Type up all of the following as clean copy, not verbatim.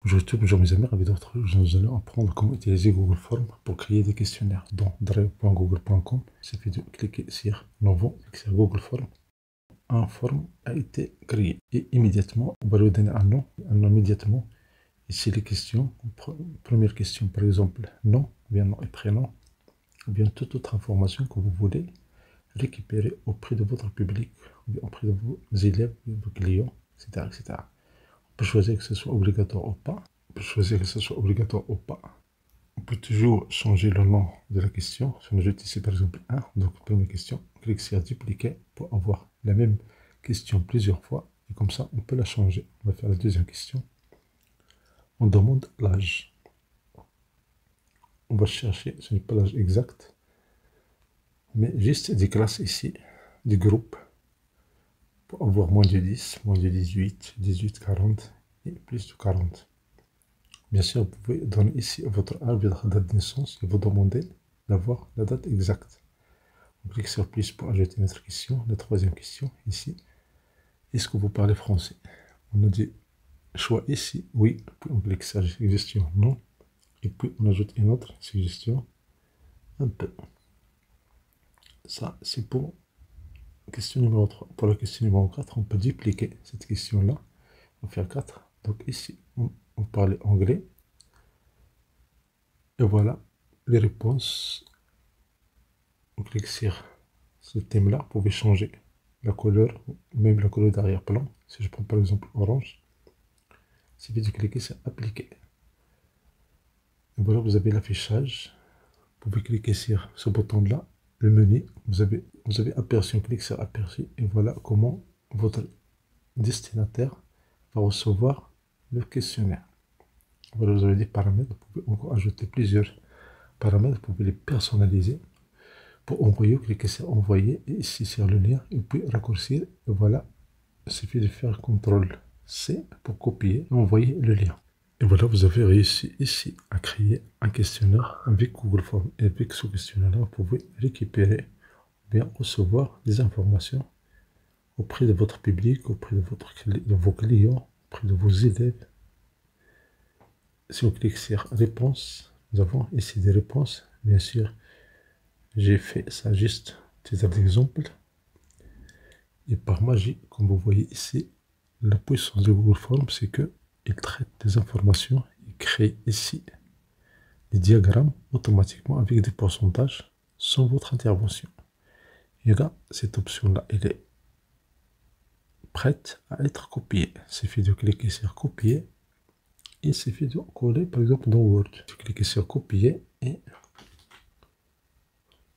Bonjour YouTube, bonjour mes amis, ravi de vous retrouver. Nous allons apprendre comment utiliser Google Forms pour créer des questionnaires. Dans drive.google.com, il suffit de cliquer sur Nouveau, sur Google Forms. Un form a été créé et immédiatement, on va lui donner un nom immédiatement. Ici les questions. Première question par exemple, nom, bien nom et prénom, ou bien toute autre information que vous voulez récupérer auprès de votre public, ou bien auprès de vos élèves, vos clients, etc., etc. On peut choisir que ce soit obligatoire ou pas. On peut choisir que ce soit obligatoire ou pas. On peut toujours changer le nom de la question. Si on ajoute ici par exemple 1, donc première question, on clique sur dupliquer pour avoir la même question plusieurs fois. Et comme ça, on peut la changer. On va faire la deuxième question. On demande l'âge. On va chercher, ce n'est pas l'âge exact, mais juste des classes ici, des groupes, pour avoir moins de 10, moins de 18, 18, 40 et plus de 40. Bien sûr, vous pouvez donner ici votre âge, votre date de naissance et vous demander d'avoir la date exacte. On clique sur plus pour ajouter notre question. La troisième question, ici, est-ce que vous parlez français? On a dit choix ici, oui, puis on clique sur suggestion, non, et puis on ajoute une autre suggestion, un peu. Ça, c'est pour la question numéro 3. Pour la question numéro 4, on peut dupliquer cette question-là. On va faire 4. Donc ici, on parle anglais. Et voilà les réponses. On clique sur ce thème-là. Vous pouvez changer la couleur, même la couleur d'arrière-plan. Si je prends par exemple orange, il suffit de cliquer sur appliquer. Et voilà, vous avez l'affichage. Vous pouvez cliquer sur ce bouton-là, le menu. Vous avez aperçu, on clique sur aperçu. Et voilà comment votre destinataire va recevoir le questionnaire. Voilà, vous avez des paramètres. Vous pouvez encore ajouter plusieurs paramètres. Vous pouvez les personnaliser. Pour envoyer, vous cliquez sur envoyer et ici sur le lien, et puis raccourcir. Et voilà, il suffit de faire CTRL-C pour copier et envoyer le lien. Et voilà, vous avez réussi ici à créer un questionnaire avec Google Forms. Et avec ce questionnaire-là, vous pouvez récupérer ou bien recevoir des informations auprès de votre public, auprès de vos clients, auprès de vos élèves. Si on clique sur réponses, nous avons ici des réponses. Bien sûr, j'ai fait ça juste titre d'exemple. Et par magie, comme vous voyez ici, la puissance de Google Forms, c'est qu'il traite des informations, il crée ici des diagrammes automatiquement avec des pourcentages sans votre intervention. Et là, cette option-là, elle est prête à être copiée. Il suffit de cliquer sur copier. Il suffit de coller par exemple dans Word. Je clique sur copier et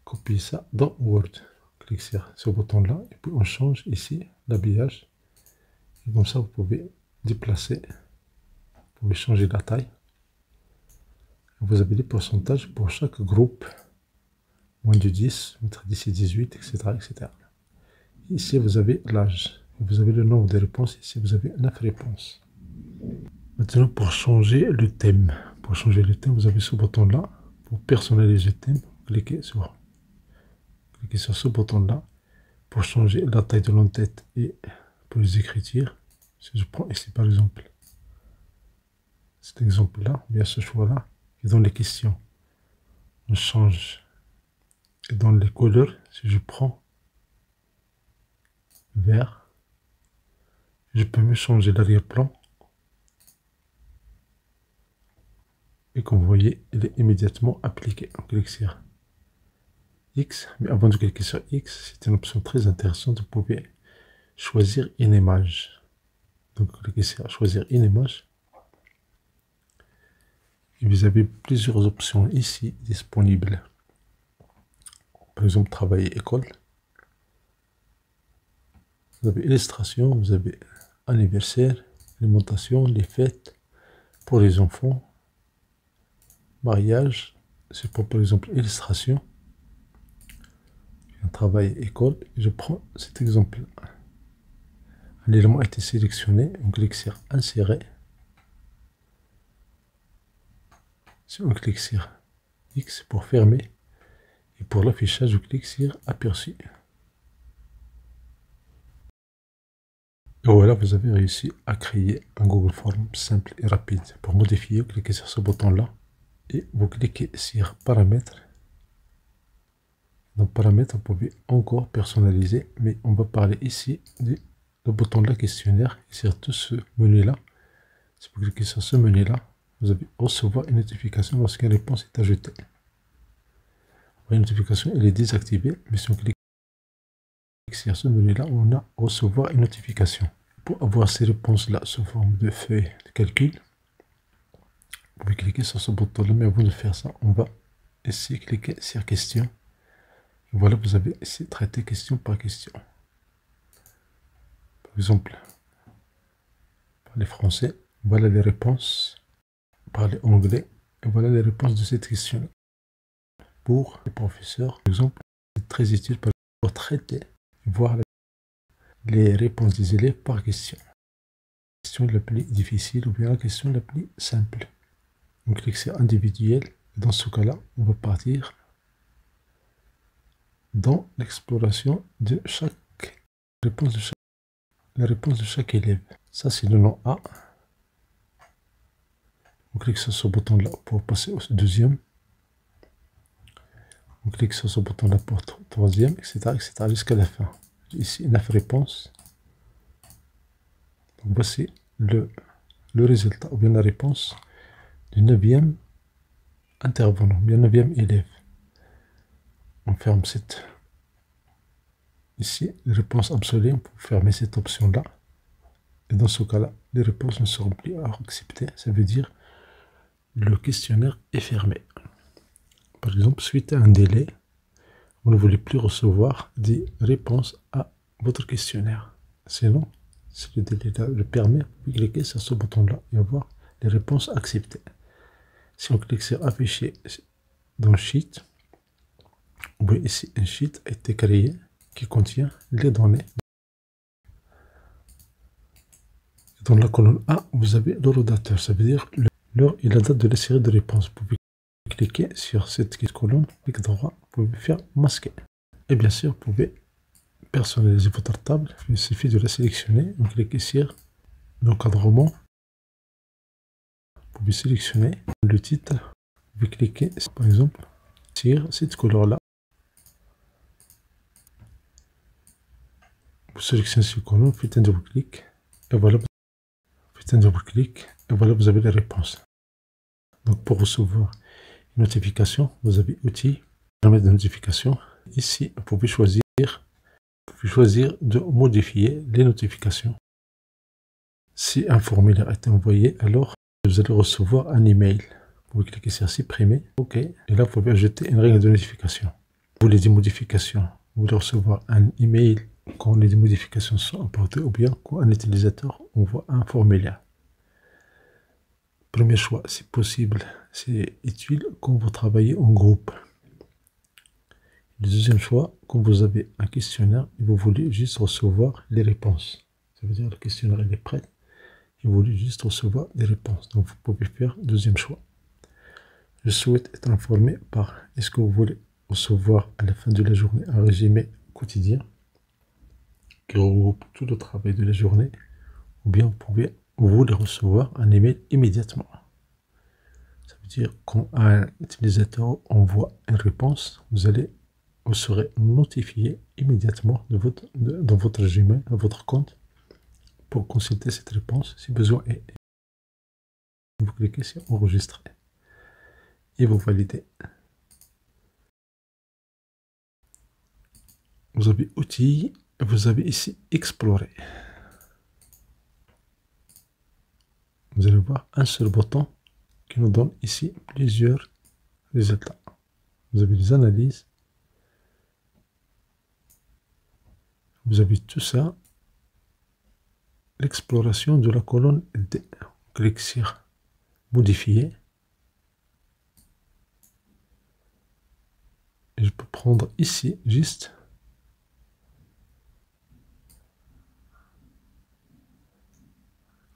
copier ça dans Word. Clique sur ce bouton-là et puis on change ici l'habillage. Et comme ça, vous pouvez déplacer, vous pouvez changer la taille. Vous avez des pourcentages pour chaque groupe, moins de 10, entre 10 et 18, etc., etc. Ici, vous avez l'âge. Vous avez le nombre de réponses. Ici, vous avez 9 réponses. Maintenant, pour changer le thème. Pour changer le thème, vous avez ce bouton-là. Pour personnaliser le thème, cliquez sur ce bouton-là. Pour changer la taille de l'entête et pour les écritures. Si je prends ici, par exemple, cet exemple-là, bien ce choix-là, et dans les questions, on change. Et dans les couleurs, si je prends vert, je peux me changer l'arrière-plan. Et comme vous voyez, il est immédiatement appliqué. On clique sur X. Mais avant de cliquer sur X, c'est une option très intéressante. Vous pouvez choisir une image. Donc, cliquez sur choisir une image. Et vous avez plusieurs options ici disponibles. Par exemple, travail et école. Vous avez illustration, vous avez anniversaire, alimentation, les fêtes pour les enfants, mariage, c'est pour par exemple illustration, un travail école. Je prends cet exemple. Un élément a été sélectionné, on clique sur insérer. Si on clique sur X pour fermer, et pour l'affichage, je clique sur aperçu. Et voilà, vous avez réussi à créer un Google Form simple et rapide. Pour modifier, vous cliquez sur ce bouton-là et vous cliquez sur Paramètres. Dans Paramètres, vous pouvez encore personnaliser, mais on va parler ici du bouton-là questionnaire. Et sur tout ce menu-là, si vous cliquez sur ce menu-là, vous allez recevoir une notification lorsqu'une réponse est ajoutée. La notification elle est désactivée, mais si on clique sur ce menu-là, on a recevoir une notification. Pour avoir ces réponses-là sous forme de feuille de calcul, vous pouvez cliquer sur ce bouton-là, mais avant de faire ça, on va essayer de cliquer sur question. Et voilà, vous avez essayé de traiter question par question. Par exemple, parler français, voilà les réponses. Parler anglais, et voilà les réponses de cette question-là. Pour les professeurs, par exemple, c'est très utile pour traiter, voir les réponses des élèves par question. La question la plus difficile ou bien la question la plus simple. On clique sur individuel. Et dans ce cas-là, on va partir dans l'exploration de chaque réponse de chaque élève. Ça, c'est le nom A. On clique sur ce bouton-là pour passer au deuxième. On clique sur ce bouton-là pour troisième, etc., etc., jusqu'à la fin. Ici, 9 réponses. Donc, voici le résultat, ou bien la réponse du 9e intervenant, bien 9e élève. On ferme cette. Ici, les réponses absolues, on peut fermer cette option-là. Et dans ce cas-là, les réponses ne seront plus acceptées. Ça veut dire le questionnaire est fermé. Par exemple, suite à un délai, vous ne voulez plus recevoir des réponses à votre questionnaire. Sinon, si le délai le permet, vous pouvez cliquer sur ce bouton-là et voir les réponses acceptées. Si on clique sur afficher dans Sheet, vous voyez ici un Sheet a été créé qui contient les données. Dans la colonne A, vous avez l'ordinateur, ça veut dire l'heure et la date de la série de réponses. Vous pouvez cliquer sur cette colonne, clic droit, vous pouvez faire masquer. Et bien sûr, vous pouvez personnaliser votre table. Il suffit de la sélectionner, vous cliquez sur l'encadrement. Vous pouvez sélectionner le titre. Vous pouvez cliquer, par exemple, sur cette couleur-là. Vous sélectionnez cette colonne, vous faites un double-clic. Et voilà, vous faites un double-clic. Et voilà, vous avez les réponses. Donc, pour recevoir une notification, vous avez outils, paramètres de notification. Ici, vous pouvez choisir de modifier les notifications. Si un formulaire a été envoyé, alors vous allez recevoir un email. Vous pouvez cliquer sur supprimer, OK. Et là, vous pouvez ajouter une règle de notification. Vous voulez des modifications, vous voulez recevoir un email quand les modifications sont apportées ou bien quand un utilisateur envoie un formulaire. Premier choix, c'est possible, c'est utile quand vous travaillez en groupe. Le deuxième choix, quand vous avez un questionnaire et vous voulez juste recevoir les réponses. Ça veut dire que le questionnaire il est prêt et vous voulez juste recevoir des réponses. Donc vous pouvez faire le deuxième choix. Je souhaite être informé par est-ce que vous voulez recevoir à la fin de la journée un résumé quotidien qui regroupe tout le travail de la journée, ou bien vous voulez recevoir un email immédiatement. Ça veut dire quand un utilisateur envoie une réponse, vous serez notifié immédiatement dans votre Gmail, à votre compte, pour consulter cette réponse si besoin est. Vous cliquez sur enregistrer et vous validez. Vous avez outils, vous avez ici explorer. Vous allez voir un seul bouton qui nous donne ici plusieurs résultats. Vous avez les analyses. Vous avez tout ça. L'exploration de la colonne D. On clique sur modifier. Et je peux prendre ici juste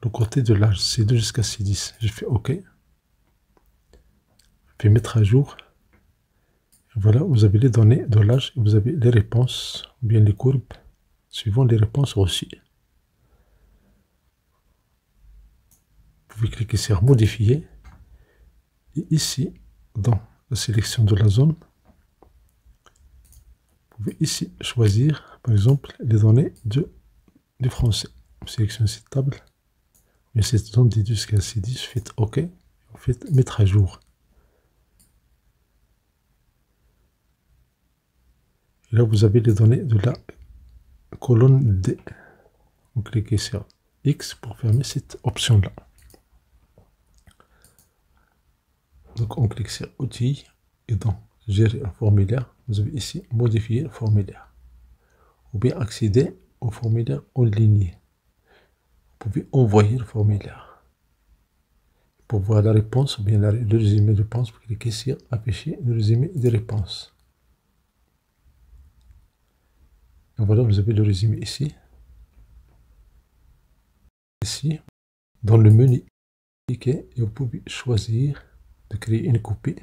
le côté de l'âge, C2 jusqu'à C10. Je fais OK. Je vais mettre à jour. Et voilà, vous avez les données de l'âge et vous avez les réponses, ou bien les courbes, suivant les réponses reçues. pouvez cliquer sur modifier. Et ici, dans la sélection de la zone, vous pouvez ici choisir, par exemple, les données du français. Vous sélectionnez cette table. Et cette zone D jusqu'à C10, faites OK. Vous faites mettre à jour. Et là, vous avez les données de la colonne D. Vous cliquez sur X pour fermer cette option-là. Donc, on clique sur Outils et dans Gérer un formulaire, vous avez ici Modifier le formulaire. Ou bien accéder au formulaire en ligne. Vous pouvez envoyer le formulaire. Pour voir la réponse ou bien le résumé de réponse, vous cliquez sur Afficher le résumé des réponses. Et voilà, vous avez le résumé ici. Ici, dans le menu, cliquez et vous pouvez choisir de créer une copie.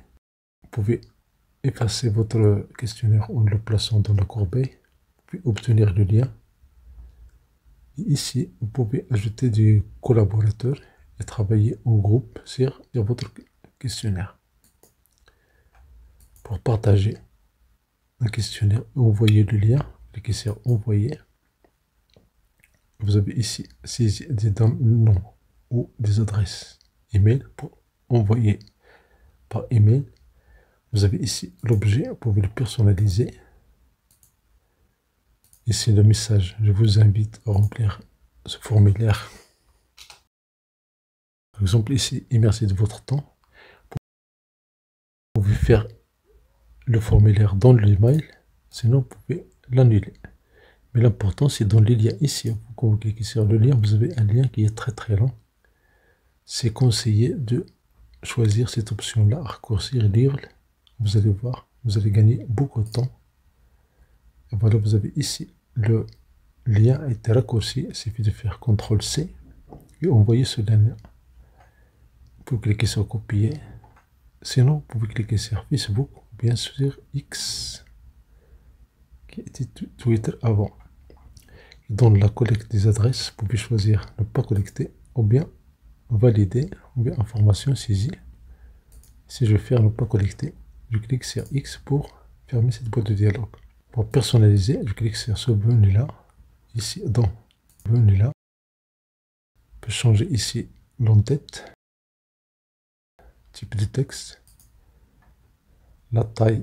Vous pouvez effacer votre questionnaire en le plaçant dans la corbeille. Vous pouvez obtenir le lien. Et ici, vous pouvez ajouter des collaborateurs et travailler en groupe sur votre questionnaire. Pour partager un questionnaire et envoyer le lien, cliquez sur Envoyer. Vous avez ici saisi des noms ou des adresses email pour envoyer par email. Vous avez ici l'objet, vous pouvez le personnaliser. Ici le message, je vous invite à remplir ce formulaire. Par exemple ici, et merci de votre temps. Vous pouvez faire le formulaire dans l'email, sinon vous pouvez l'annuler. Mais l'important c'est dans les liens ici. Quand vous cliquez sur le lien, vous avez un lien qui est très long. C'est conseillé de choisir cette option-là, raccourcir, lire. Vous allez voir, vous allez gagner beaucoup de temps. Et voilà, vous avez ici le lien a été raccourci. Il suffit de faire CTRL-C et envoyer ce lien. Vous pouvez cliquer sur copier. Sinon, vous pouvez cliquer sur Facebook ou bien sur X, qui était Twitter avant. Dans la collecte des adresses, vous pouvez choisir ne pas collecter ou bien valider ou bien information saisie. Si je vais faire ne pas collecter, je clique sur X pour fermer cette boîte de dialogue. Pour personnaliser, je clique sur ce menu-là. Ici, dans ce menu-là, je peux changer ici l'en-tête, type de texte, la taille.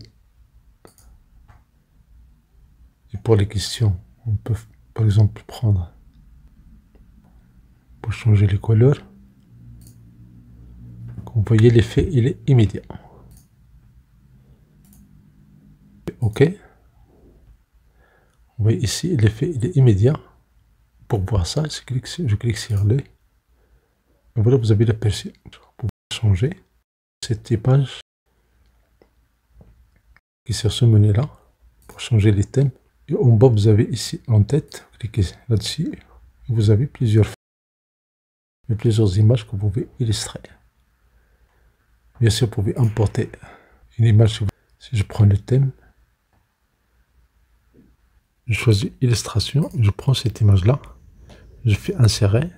Et pour les questions, on peut par exemple prendre pour changer les couleurs. Vous voyez, l'effet il est immédiat. OK. Vous voyez ici l'effet il est immédiat. Pour voir ça, je clique sur l'œil. Et voilà, vous avez l'aperçu. Vous pouvez changer cette typage qui est sur ce menu là pour changer les thèmes. Et en bas, vous avez ici en tête, cliquez là-dessus. Vous avez plusieurs images que vous pouvez illustrer. Bien sûr, vous pouvez importer une image. Si je prends le thème, je choisis illustration, je prends cette image-là, je fais insérer,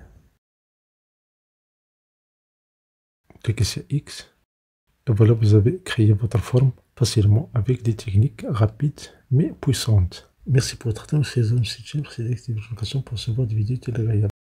cliquez sur X, et voilà, vous avez créé votre forme facilement avec des techniques rapides mais puissantes. Merci pour votre attention, c'est d'activer les notifications pour recevoir des vidéos agréables.